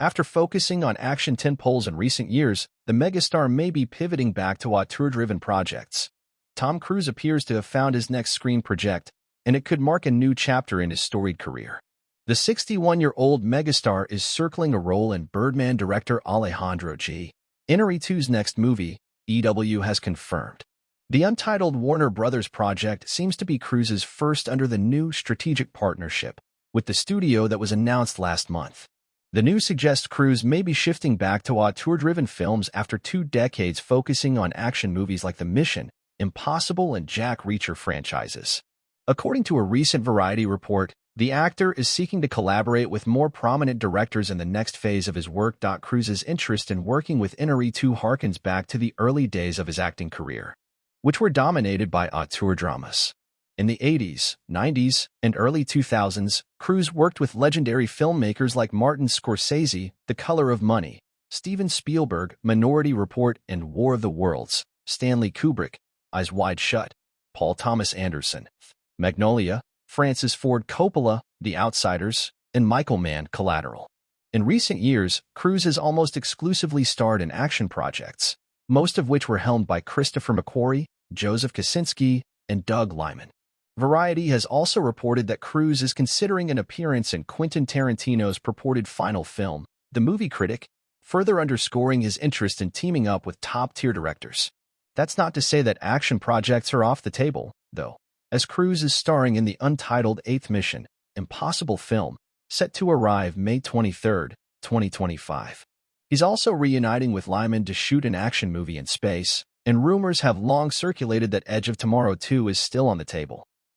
After focusing on action tentpoles in recent years, the megastar may be pivoting back to auteur-driven projects. Tom Cruise appears to have found his next screen project, and it could mark a new chapter in his storied career. The 61-year-old megastar is circling a role in Birdman director Alejandro G. Iñárritu's next movie, EW has confirmed. The untitled Warner Brothers project seems to be Cruise's first under the new strategic partnership with the studio that was announced last month. The news suggests Cruise may be shifting back to auteur-driven films after 2 decades focusing on action movies like The Mission, Impossible, and Jack Reacher franchises. According to a recent Variety report, the actor is seeking to collaborate with more prominent directors in the next phase of his work. Cruise's interest in working with Iñárritu harkens back to the early days of his acting career, which were dominated by auteur dramas. In the 80s, 90s, and early 2000s, Cruise worked with legendary filmmakers like Martin Scorsese, The Color of Money, Steven Spielberg, Minority Report, and War of the Worlds, Stanley Kubrick, Eyes Wide Shut, Paul Thomas Anderson, Magnolia, Francis Ford Coppola, The Outsiders, and Michael Mann, Collateral. In recent years, Cruise has almost exclusively starred in action projects, most of which were helmed by Christopher McQuarrie, Joseph Kosinski, and Doug Liman. Variety has also reported that Cruise is considering an appearance in Quentin Tarantino's purported final film, The Movie Critic, further underscoring his interest in teaming up with top-tier directors. That's not to say that action projects are off the table, though, as Cruise is starring in the untitled 8th Mission, Impossible film, set to arrive May 23, 2025. He's also reuniting with Liman to shoot an action movie in space, and rumors have long circulated that Edge of Tomorrow 2 is still on the table.